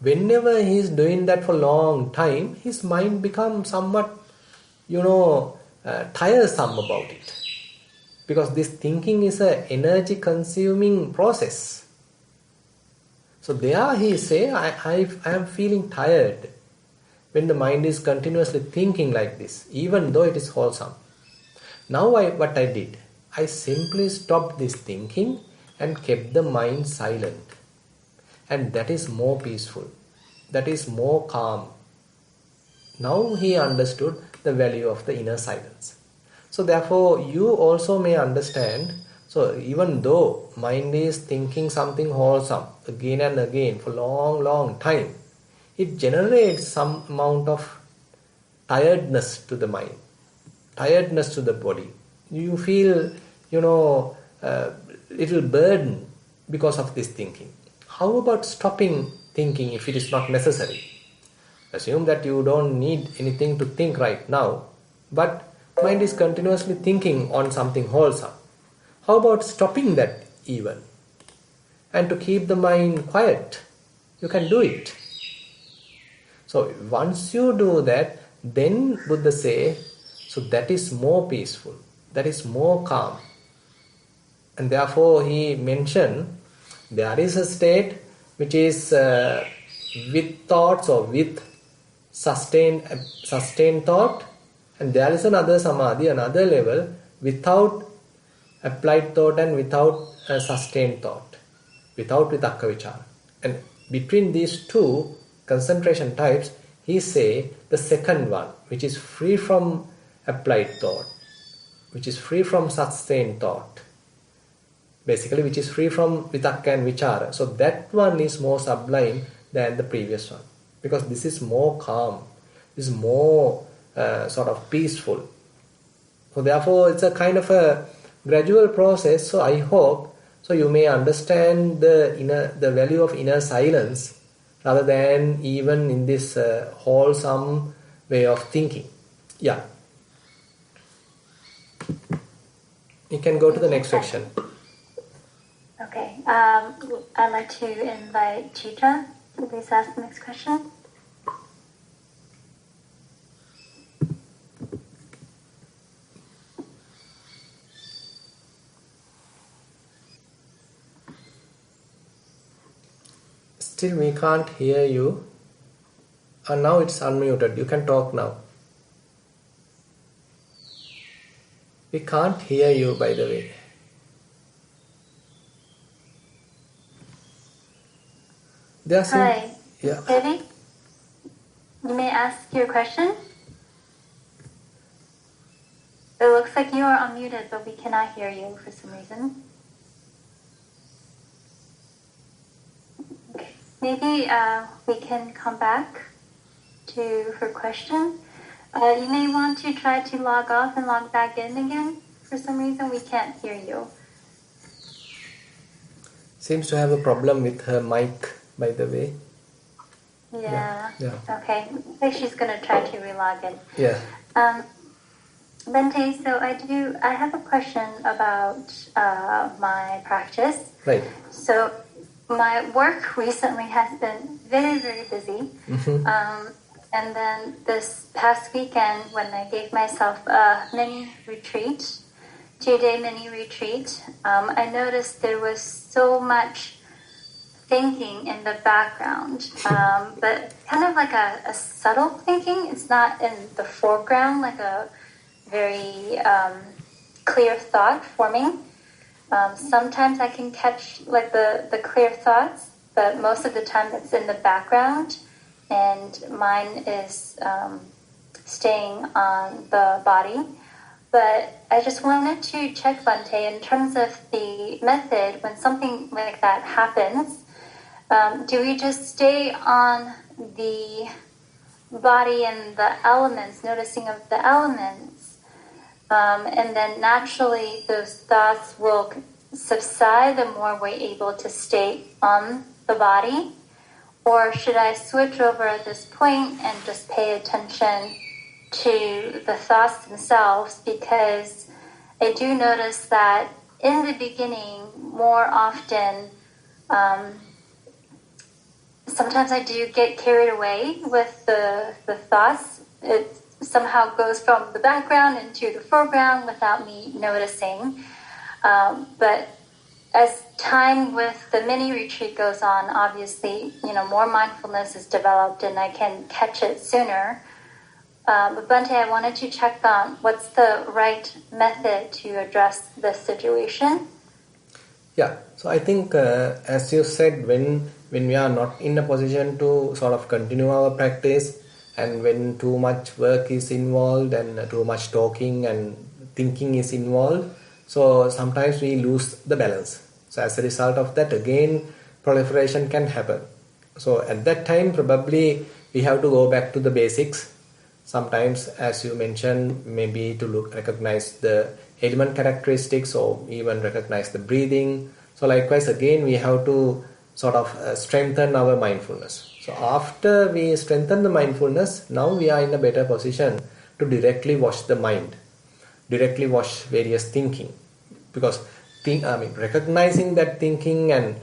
whenever he is doing that for a long time, his mind becomes somewhat, tiresome about it. Because this thinking is an energy consuming process. So there he say, I am feeling tired when the mind is continuously thinking like this, even though it is wholesome. Now what I did, I simply stopped this thinking and kept the mind silent. And that is more peaceful. That is more calm. Now he understood the value of the inner silence. So therefore you also may understand, So even though mind is thinking something wholesome again and again for long time, it generates some amount of tiredness to the mind, tiredness to the body. You feel, little burden because of this thinking. How about stopping thinking if it is not necessary? Assume that you don't need anything to think right now, but mind is continuously thinking on something wholesome. How about stopping that even? And to keep the mind quiet, you can do it. So once you do that, then Buddha say, so that is more peaceful, that is more calm. And therefore he mentioned there is a state which is with thoughts or with sustained thought, and there is another samadhi, another level without applied thought and without sustained thought, without vitakka vichara. And between these two concentration types, he say the second one, which is free from applied thought, which is free from sustained thought, basically which is free from vitakka and vichara. So that one is more sublime than the previous one, because this is more calm, this is more sort of peaceful. So therefore it's a kind of a gradual process. So I hope so you may understand the value of inner silence rather than even in this wholesome way of thinking. Yeah. You can go to the next section. Okay. I'd like to invite Chitra to please ask the next question. Still we can't hear you. And now it's unmuted. You can talk now. We can't hear you, by the way. Hi. Yeah. Devi, you may ask your question. It looks like you are unmuted, but we cannot hear you for some reason. Okay. Maybe we can come back to her question. You may want to try to log off and log back in again. For some reason, we can't hear you. Seems to have a problem with her mic, by the way. Yeah. Okay. I think she's going to try to relog in. Yeah. Bente, so I have a question about my practice. Right. So my work recently has been very, very busy. Mm-hmm. And then this past weekend, when I gave myself a mini retreat, 2-day mini retreat, I noticed there was so much thinking in the background, but kind of like a subtle thinking. It's not in the foreground, like a very clear thought forming. Sometimes I can catch like the clear thoughts, but most of the time it's in the background, and mine is staying on the body. But I just wanted to check, Bante, in terms of the method, when something like that happens, do we just stay on the body and the elements, noticing of the elements, and then naturally those thoughts will subside the more we're able to stay on the body? Or should I switch over at this point and just pay attention to the thoughts themselves? Because I do notice that in the beginning, more often, sometimes I do get carried away with the thoughts. It somehow goes from the background into the foreground without me noticing. But as time with the mini retreat goes on, obviously, more mindfulness is developed and I can catch it sooner. But Bante, I wanted to check on what's the right method to address this situation. Yeah, so I think as you said, when we are not in a position to sort of continue our practice, and when too much work is involved and too much talking and thinking is involved, So sometimes we lose the balance. So as a result of that, again, proliferation can happen. So at that time, probably we have to go back to the basics. Sometimes, as you mentioned, maybe to recognize the element characteristics or even recognize the breathing. So likewise, again, we have to sort of strengthen our mindfulness. So after we strengthen the mindfulness, now we are in a better position to directly watch the mind, directly watch various thinking, because recognizing that thinking and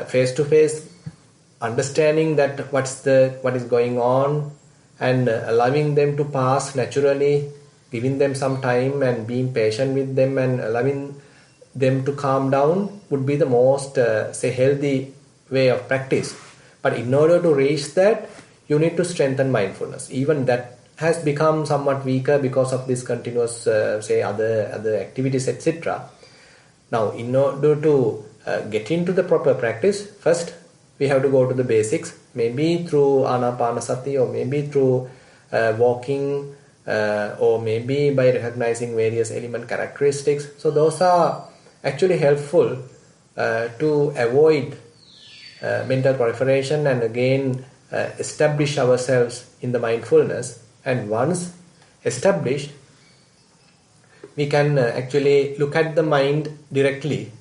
face to face understanding that what is going on, and allowing them to pass naturally, giving them some time and being patient with them and allowing them to calm down would be the most healthy way of practice. But in order to reach that, you need to strengthen mindfulness. Even that has become somewhat weaker because of this continuous other activities, etc. Now, in order to get into the proper practice, first we have to go to the basics, maybe through anapanasati, or maybe through walking, or maybe by recognizing various element characteristics. So those are actually helpful to avoid mental proliferation and again establish ourselves in the mindfulness. And once established, we can actually look at the mind directly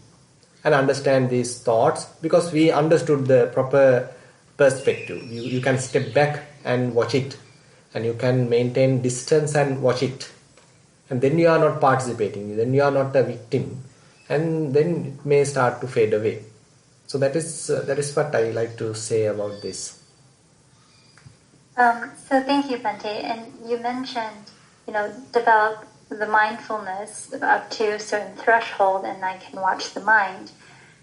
and understand these thoughts, because we understood the proper perspective. You can step back and watch it, and you can maintain distance and watch it, and then you are not participating, then you are not a victim, and then it may start to fade away. So that is what I like to say about this. So thank you, Bhante. And you mentioned, develop the mindfulness up to a certain threshold and I can watch the mind.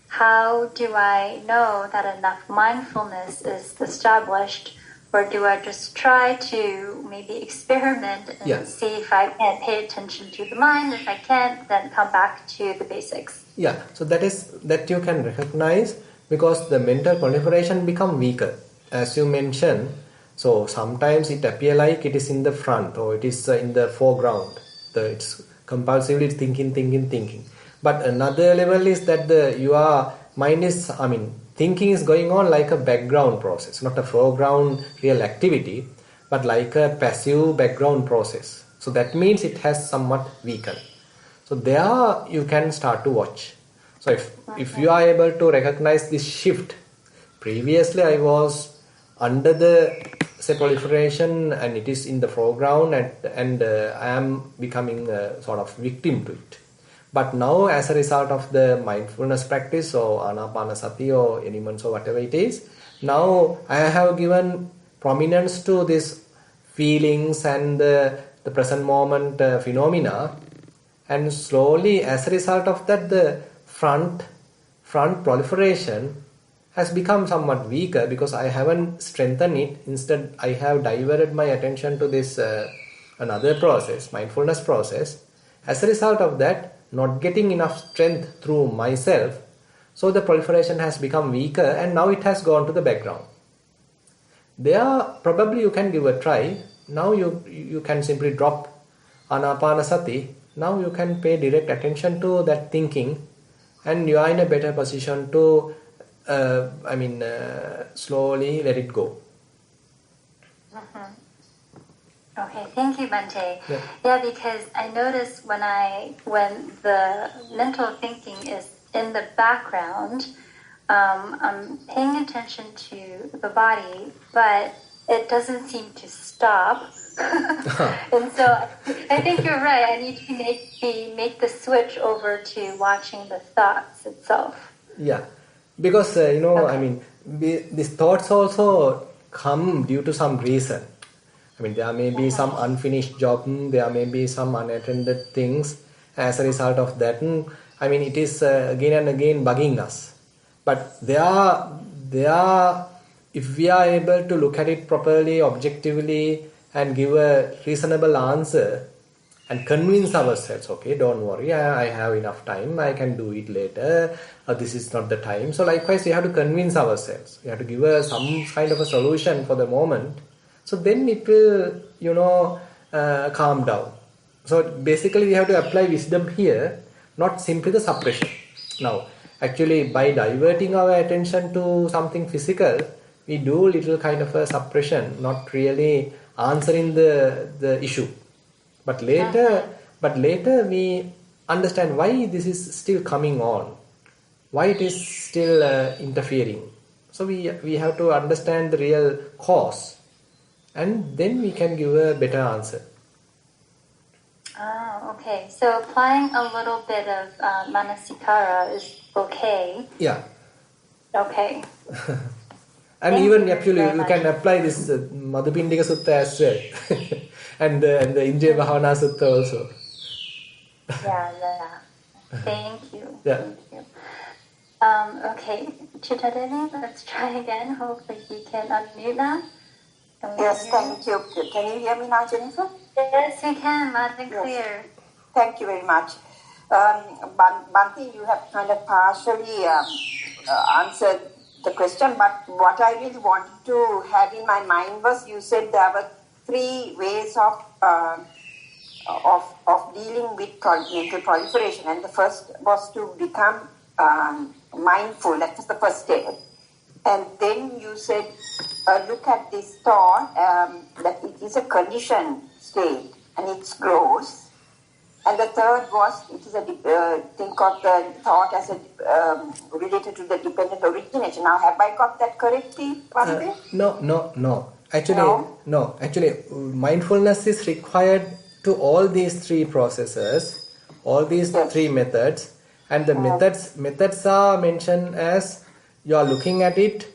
How do I know that enough mindfulness is established, or do I just try to maybe experiment and see if I can pay attention to the mind? If I can't, then come back to the basics. Yeah, so that you can recognize, because the mental proliferation become weaker, as you mentioned. So sometimes it appear like it is in the front, or it is in the foreground. It's compulsively thinking. But another level is that your mind is, thinking is going on like a background process, not a foreground real activity, but like a passive background process. So that means it has somewhat weakened. So there you can start to watch. So if you are able to recognize this shift, previously I was under the proliferation and it is in the foreground, and I am becoming a sort of victim to it. But now, as a result of the mindfulness practice or anapanasati or elements or whatever it is, now I have given prominence to these feelings and the present moment phenomena, and slowly, as a result of that, the front proliferation has become somewhat weaker because I haven't strengthened it. Instead, I have diverted my attention to this another process, mindfulness process. As a result of that, not getting enough strength through myself, so the proliferation has become weaker and now it has gone to the background. There, probably you can give a try. Now you can simply drop anapanasati. Now you can pay direct attention to that thinking, and you are in a better position to slowly let it go. Okay, thank you, Bhante. Yeah, because I notice when the mental thinking is in the background, I'm paying attention to the body, but it doesn't seem to stop. And so I think you're right. I need to make the switch over to watching the thoughts itself. Yeah, because these thoughts also come due to some reason. There may be some unfinished job, there may be some unattended things. As a result of that, it is again and again bugging us. But if we are able to look at it properly, objectively, and give a reasonable answer and convince ourselves, okay, don't worry, I have enough time, I can do it later, this is not the time. So likewise, we have to convince ourselves. We have to give some kind of a solution for the moment. So then it will, calm down. So basically we have to apply wisdom here. not simply the suppression. Now, actually, by diverting our attention to something physical, we do little kind of a suppression, not really answering the issue. But later we understand why this is still coming on, why it is still interfering. So we have to understand the real cause, and then we can give a better answer. Oh, okay. So applying a little bit of manasikara is okay. Yeah. Okay. And Thank even you actually very you much. can apply this Madhupindika Sutta as well. and the Indriya Bhavana Sutta also. Yeah. Thank you. Yeah. Thank you. Okay, Chittadevi, let's try again. Hopefully you can unmute now. Yes, thank you. Can you hear me now, Jennifer? Yes, we can, loud and clear. Thank you very much. Bhante, you have kind of partially answered the question, but what I really wanted to have in my mind was, you said there were 3 ways of dealing with mental proliferation, and the first was to become mindful. That was the first step. And then you said, look at this thought, that it is a conditioned state and it's gross. And the third was, it is think of the thought as related to the dependent origination. Now, have I got that correctly, Bhante? No. Actually, mindfulness is required to all these 3 processes, all these 3 methods, and the methods are mentioned as you are looking at it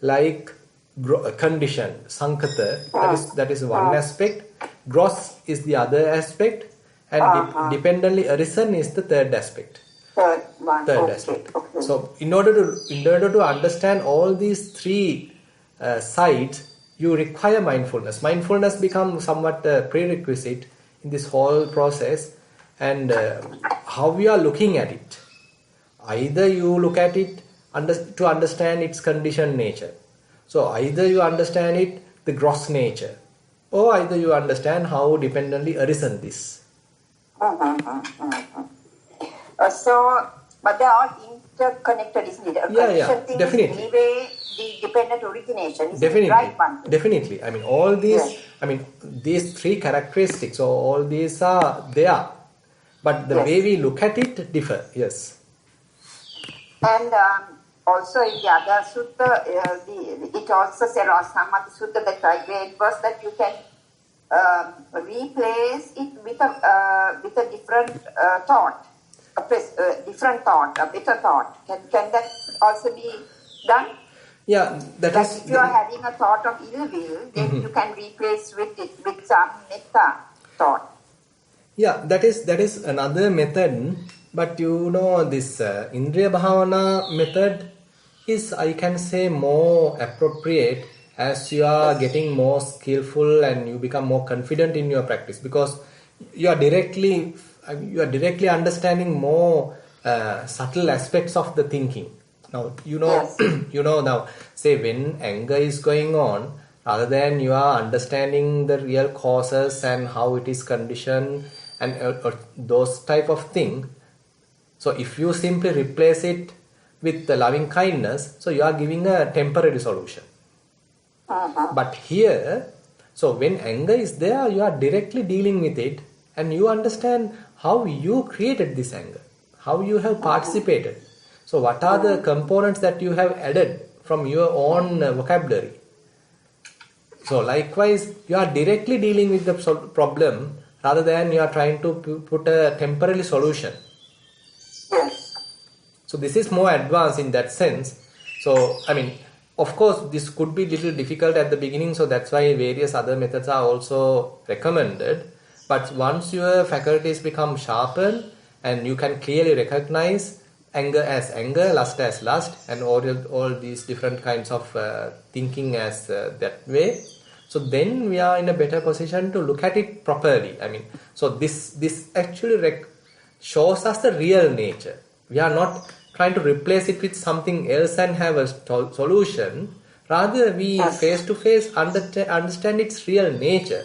like condition, sankata, that is one aspect, gross is the other aspect, and dependently arisen is the third aspect. Third aspect. Okay. So in order to understand all these 3 sides, you require mindfulness. Mindfulness becomes somewhat prerequisite in this whole process, and how we are looking at it. Either you look at it to understand its conditioned nature. So either you understand it, the gross nature, or either you understand how dependently arisen this. But they are all interconnected, isn't it? Definitely. Is anyway the dependent origination. Is Definitely. It right one? Definitely. I mean, all these, these 3 characteristics, or all these are there. But the way we look at it differ, yes. And also in the other sutta, it also said, or some other sutta that I read was that you can replace it with a different thought, a different thought, a better thought. Can that also be done? Yeah, if you are having a thought of ill will, then you can replace with it with some metta thought. Yeah, that is another method. But you know, this Indriya Bhavana method is, I can say, more appropriate as you are getting more skillful and you become more confident in your practice, because you are directly understanding more subtle aspects of the thinking. Now you know now, say when anger is going on, rather than you are understanding the real causes and how it is conditioned and those type of thing. So if you simply replace it with the loving kindness, so you are giving a temporary solution. But here, so when anger is there, you are directly dealing with it, and you understand how you created this anger, how you have participated. So what are the components that you have added from your own vocabulary? So likewise, you are directly dealing with the problem rather than you are trying to put a temporary solution. Yes. So this is more advanced in that sense. So I mean, of course, this could be little difficult at the beginning, so that's why various other methods are also recommended. But once your faculties become sharpened and you can clearly recognize anger as anger, lust as lust, and all these different kinds of thinking as that way, so then we are in a better position to look at it properly. I mean, so this actually shows us the real nature. We are not trying to replace it with something else and have a solution. Rather, we face to face understand its real nature.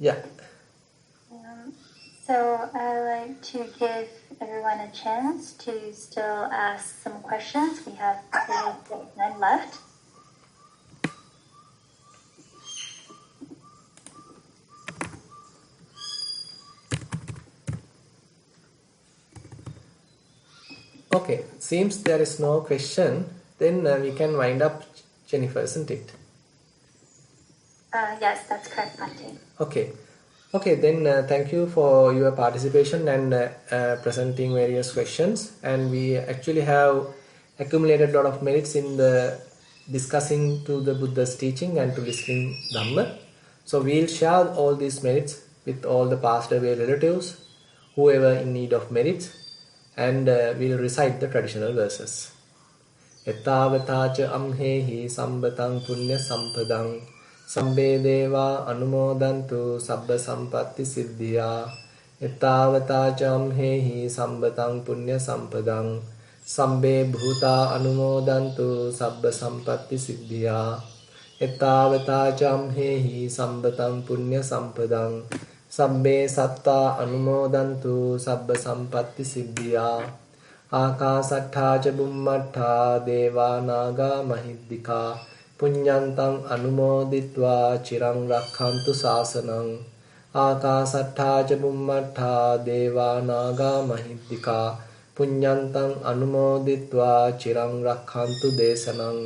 Yeah. So I'd like to give everyone a chance to still ask some questions. We have 9 left. Okay, seems there is no question. Then we can wind up, Jennifer, isn't it? Yes, that's correct, Bhante. Okay. Okay, then thank you for your participation and presenting various questions. And we actually have accumulated a lot of merits in the discussing to the Buddha's teaching and to listening Dhamma. So we'll share all these merits with all the passed away relatives, whoever in need of merits, and we'll recite the traditional verses. එතාවතාච අම්හෙහි සම්බතං පුඤ්ඤ සම්පදං සම්බේ දේවා අනුමෝදන්තු සබ්බ සම්පත්ති සිද්ධියා එතාවතාච අම්හෙහි සම්බතං පුඤ්ඤ සම්පදං සම්බේ භූතා අනුමෝදන්තු සබ්බ සම්පත්ති සිද්ධියා එතාවතාච අම්හෙහි සම්බතං පුඤ්ඤ සම්පදං සම්බේ සත්තා අනුමෝදන්තු සබ්බ සම්පත්ති සිද්ධියා ආකාසට්ඨා ච බුම්මට්ඨා දේවා නාග මහිද්దికා පුඤ්ඤන්තං අනුමෝදිත්වා චිරං රක්ඛන්තු ශාසනං ආකාසට්ඨා ච බුම්මට්ඨා දේවා නාග මහිද්దికා පුඤ්ඤන්තං අනුමෝදිත්වා චිරං රක්ඛන්තු දේශනං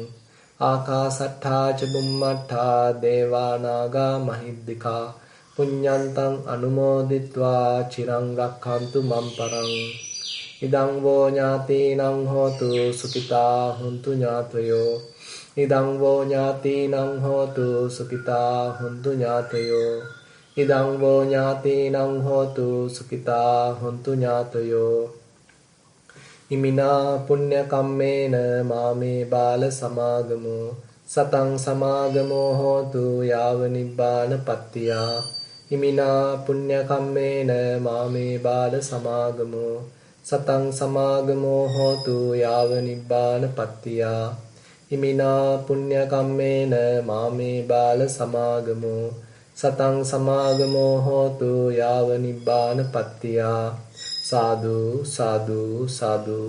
ආකාසට්ඨා ච බුම්මට්ඨා දේවා නාග මහිද්దికා පුඤ්ඤන්තං අනුමෝදිත්වා චිරං රක්ඛන්තු මම් පරං ඉදං වෝ ඥාතීනං හෝතු සුඛිතා හුන්තු ඥාතයෝ ඉදං වෝ ඥාතීනං හෝතු සුඛිතා හුන්තු ඥාතයෝ ඉදං වෝ ඥාතීනං හෝතු සුඛිතා හුන්තු ඥාතයෝ ඉමිනා පුඤ්ඤ කම්මේන මාමේ බාල සමාගමෝ සතං සමාගමෝ හෝතු යාව නිබ්බාන පත්තියා ඉමිනා පුඤ්ඤ කම්මේන මාමේ බාල සමාගමෝ සතං සමාගමෝ හෝතු යාව නිබ්බාන පත්තියා ඉමිනා පුඤ්ඤ කම්මේන මාමේ බාල සමාගමෝ සතං සමාගමෝ හෝතු යාව නිබ්බාන පත්තියා සාදු සාදු සාදු